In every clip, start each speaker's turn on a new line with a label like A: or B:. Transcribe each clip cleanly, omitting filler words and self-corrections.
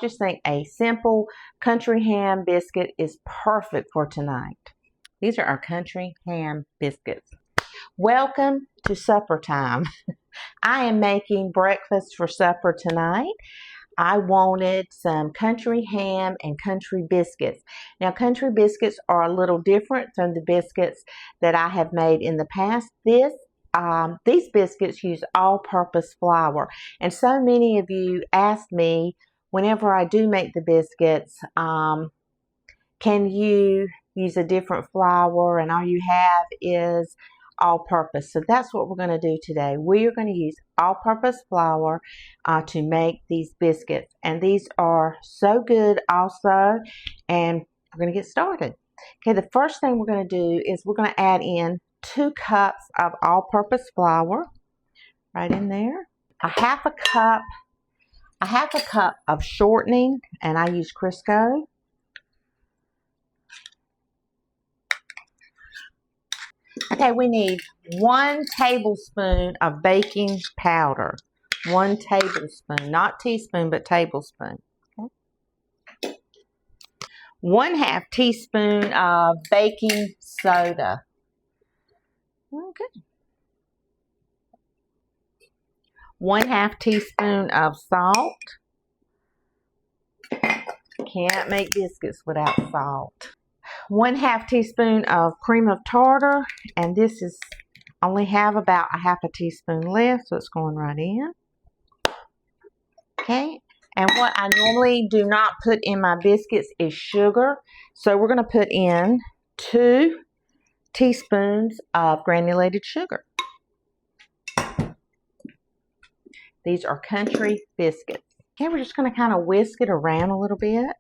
A: just think a simple country ham biscuit is perfect for tonight. These are our country ham biscuits. Welcome to supper time. I am making breakfast for supper tonight. I wanted some country ham and country biscuits. Now, country biscuits are a little different from the biscuits that I have made in the past. These biscuits use all-purpose flour, and so many of you ask me whenever I do make the biscuits, can you use a different flour and all you have is all-purpose. So that's what we're going to do today. We are going to use all-purpose flour to make these biscuits, and these are so good also, and we're going to get started. Okay, the first thing we're going to do is we're going to add in 2 cups of all-purpose flour right in there, a half a cup of shortening, and I use Crisco. Okay, we need 1 tablespoon of baking powder. 1 tablespoon, not teaspoon, but tablespoon. Okay. 1/2 teaspoon of baking soda. Okay. 1/2 teaspoon of salt. Can't make biscuits without salt. 1/2 teaspoon of cream of tartar, and this is only have about a 1/2 teaspoon left, so it's going right in. Okay, and what I normally do not put in my biscuits is sugar, so we're going to put in 2 teaspoons of granulated sugar. These are country biscuits. Okay, we're just going to kind of whisk it around a little bit.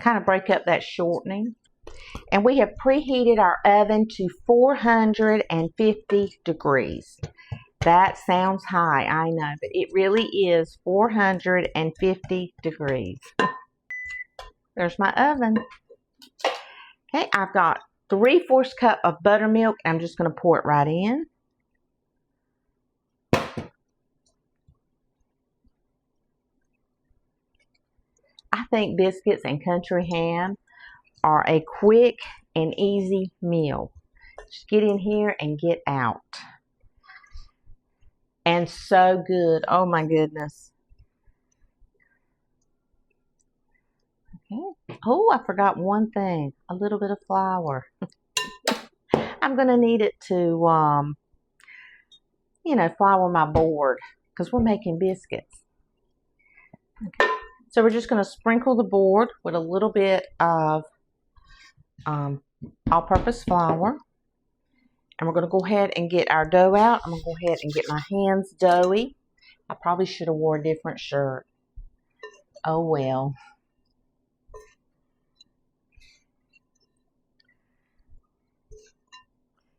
A: Kind of break up that shortening. And we have preheated our oven to 450 degrees. That sounds high, I know, but it really is 450 degrees. There's my oven. Okay, I've got 3/4 cup of buttermilk. I'm just going to pour it right in. I think biscuits and country ham are a quick and easy meal. Just get in here and get out. And so good. Oh my goodness. Okay. Oh, I forgot one thing. A little bit of flour. I'm going to need it to, flour my board because we're making biscuits. Okay. So we're just going to sprinkle the board with a little bit of all-purpose flour. And we're going to go ahead and get our dough out. I'm going to go ahead and get my hands doughy. I probably should have worn a different shirt. Oh well.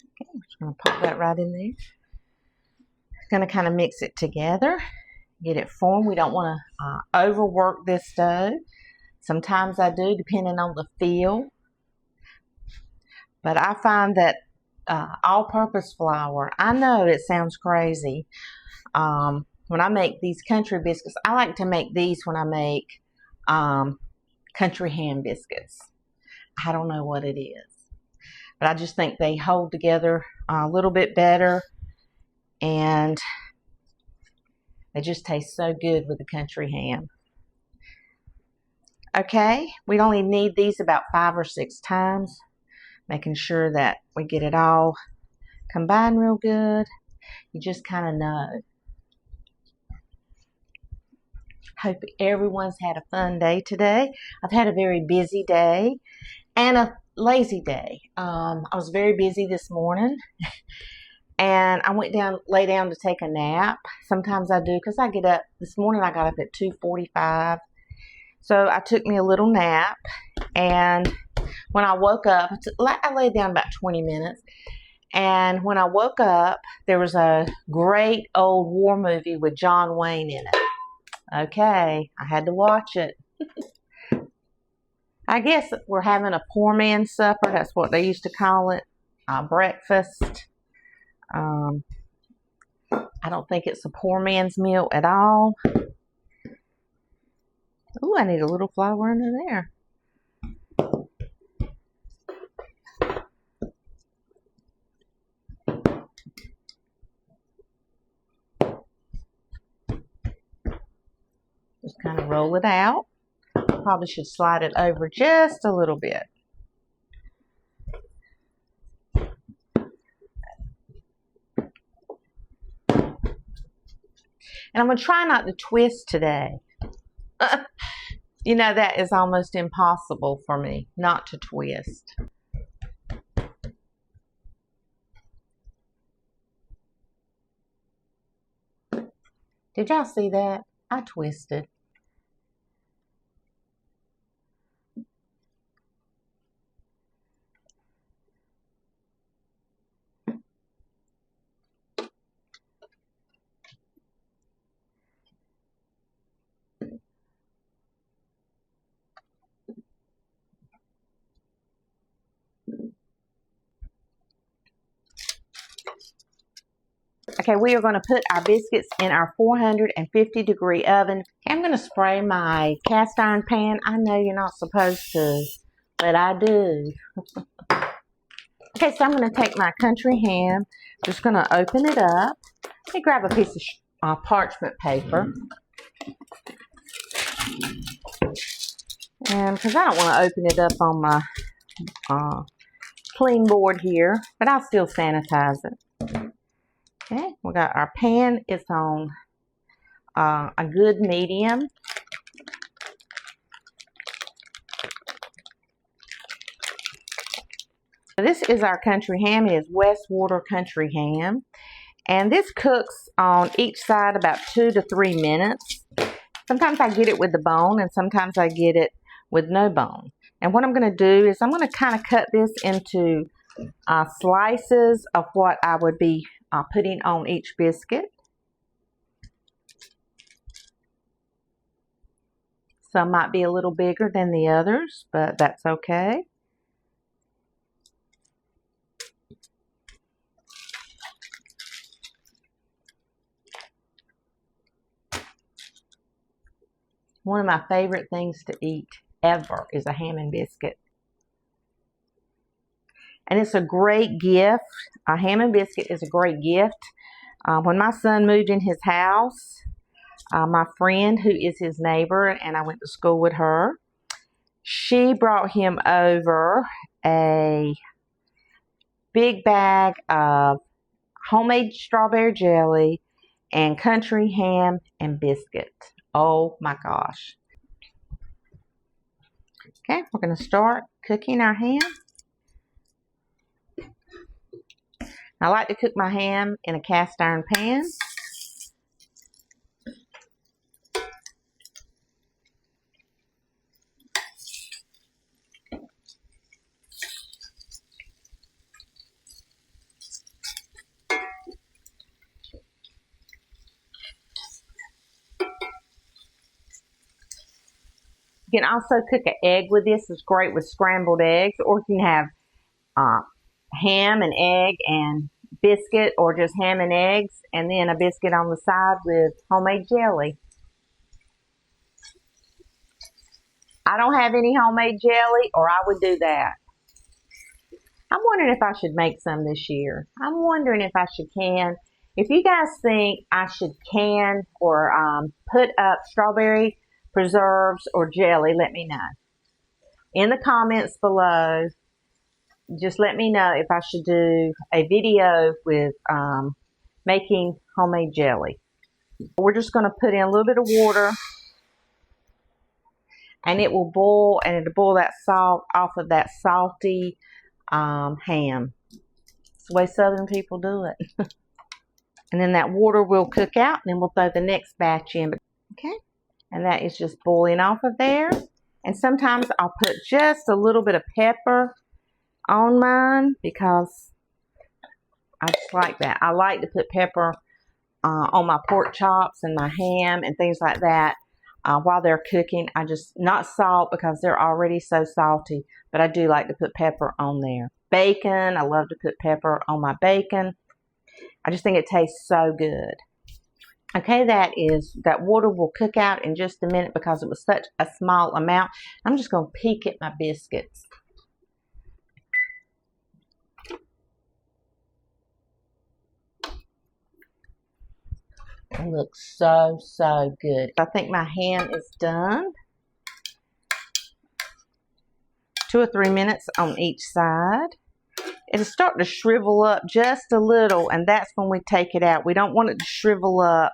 A: Okay, I'm just going to pop that right in there. Going to kind of mix it together. Get it formed. We don't want to overwork this dough. Sometimes I do, depending on the feel. But I find that all-purpose flour, I know it sounds crazy. When I make these country biscuits, I like to make these when I make country ham biscuits. I don't know what it is. But I just think they hold together a little bit better. And they just taste so good with the country ham. Okay, we only need these about 5 or 6 times, making sure that we get it all combined real good. You just kind of know. Hope everyone's had a fun day today. I've had a very busy day and a lazy day. I was very busy this morning. And I went down, lay down to take a nap. Sometimes I do because I get up. This morning I got up at 2:45. So I took me a little nap. And when I woke up, I laid down about 20 minutes. And when I woke up, there was a great old war movie with John Wayne in it. Okay, I had to watch it. I guess we're having a poor man's supper. That's what they used to call it. Breakfast. I don't think it's a poor man's meal at all. Oh, I need a little flour under there. Just kind of roll it out. Probably should slide it over just a little bit. And I'm going to try not to twist today. You know, that is almost impossible for me not to twist. Did y'all see that? I twisted. Okay, we are going to put our biscuits in our 450-degree oven. I'm going to spray my cast iron pan. I know you're not supposed to, but I do. Okay, so I'm going to take my country ham. Just going to open it up. Let me grab a piece of parchment paper. And because I don't want to open it up on my clean board here, but I'll still sanitize it. Okay, we got our pan. It's on a good medium. So this is our country ham. It is Westwater country ham. And this cooks on each side about 2 to 3 minutes. Sometimes I get it with the bone and sometimes I get it with no bone. And what I'm going to do is I'm going to kind of cut this into slices of what I would be putting on each biscuit. Some might be a little bigger than the others, but that's okay. One of my favorite things to eat ever is a ham and biscuit. And it's a great gift. A ham and biscuit is a great gift. When my son moved in his house, my friend who is his neighbor, and I went to school with her, she brought him over a big bag of homemade strawberry jelly and country ham and biscuit. Oh my gosh. Okay, we're going to start cooking our ham. I like to cook my ham in a cast iron pan. You can also cook an egg with this. It's great with scrambled eggs, or you can have ham and egg and biscuit, or just ham and eggs and then a biscuit on the side with homemade jelly. I don't have any homemade jelly, or I would do that. I'm wondering if I should make some this year. I'm wondering if I should can. If you guys think I should can or put up strawberry preserves or jelly, let me know. In the comments below, just let me know if I should do a video with making homemade jelly. We're just going to put in a little bit of water, and it will boil, and it'll boil that salt off of that salty ham. It's the way Southern people do it. And then that water will cook out, and then we'll throw the next batch in. Okay, and that is just boiling off of there. And sometimes I'll put just a little bit of pepper on mine because I just like that. I like to put pepper on my pork chops and my ham and things like that while they're cooking. I just, not salt because they're already so salty, but I do like to put pepper on there. Bacon, I love to put pepper on my bacon. I just think it tastes so good. Okay, that water will cook out in just a minute because it was such a small amount. I'm just going to peek at my biscuits. It looks so, so good. I think my ham is done. 2 or 3 minutes on each side. It'll start to shrivel up just a little, and that's when we take it out. We don't want it to shrivel up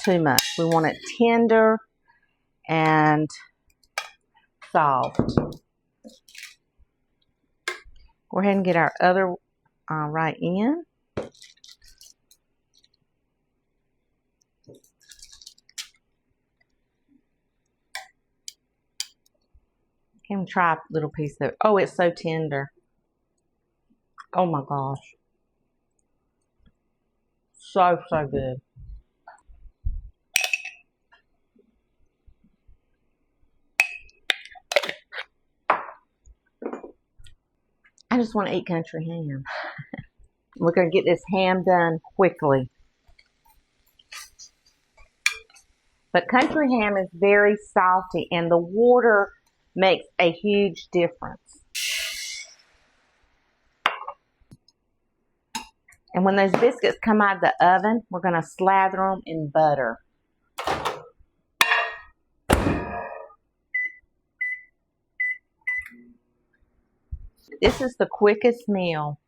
A: too much. We want it tender and soft. Go ahead and get our other right in. Can try a little piece of it. Oh, it's so tender. Oh my gosh. So, so good. I just want to eat country ham. We're going to get this ham done quickly. But country ham is very salty, and the water makes a huge difference. And when those biscuits come out of the oven, we're going to slather them in butter. This is the quickest meal.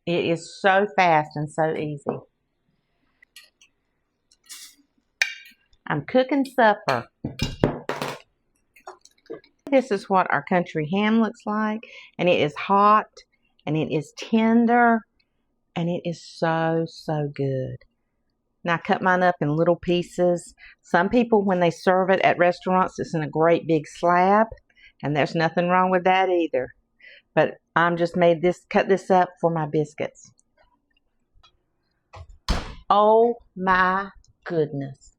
A: It is so fast and so easy. I'm cooking supper. This is what our country ham looks like, and it is hot, and it is tender, and it is so, so good. Now I cut mine up in little pieces. Some people, when they serve it at restaurants, it's in a great big slab, and there's nothing wrong with that either. But I'm just cut this up for my biscuits. Oh my goodness.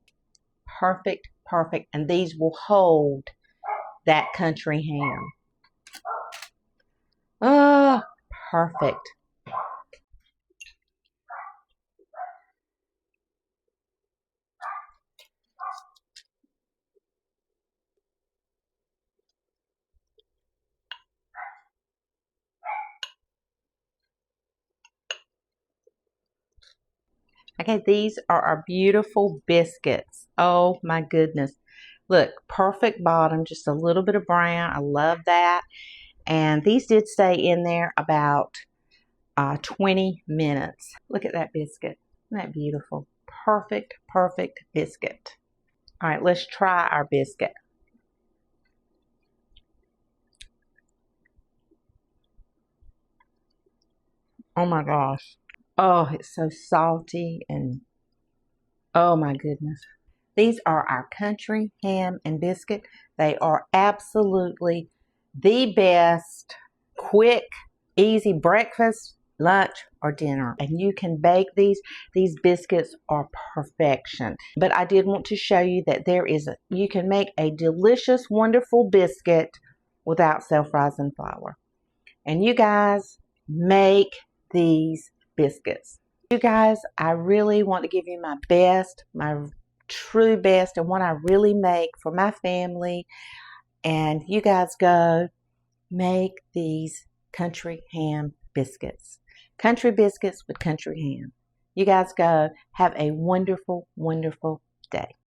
A: Perfect, perfect. And these will hold that country ham. Oh, perfect. Okay, these are our beautiful biscuits. Oh my goodness. Look, perfect bottom, just a little bit of brown. I love that. And these did stay in there about 20 minutes. Look at that biscuit. Isn't that beautiful? Perfect, perfect biscuit. All right, let's try our biscuit. Oh my gosh. Oh, it's so salty and oh my goodness. These are our country ham and biscuit. They are absolutely the best, quick, easy breakfast, lunch, or dinner. And you can bake these. These biscuits are perfection. But I did want to show you that you can make a delicious, wonderful biscuit without self-rising flour. And you guys make these biscuits. You guys, I really want to give you my best, my true best, and what I really make for my family. And you guys go make these country ham biscuits. Country biscuits with country ham. You guys go have a wonderful, wonderful day.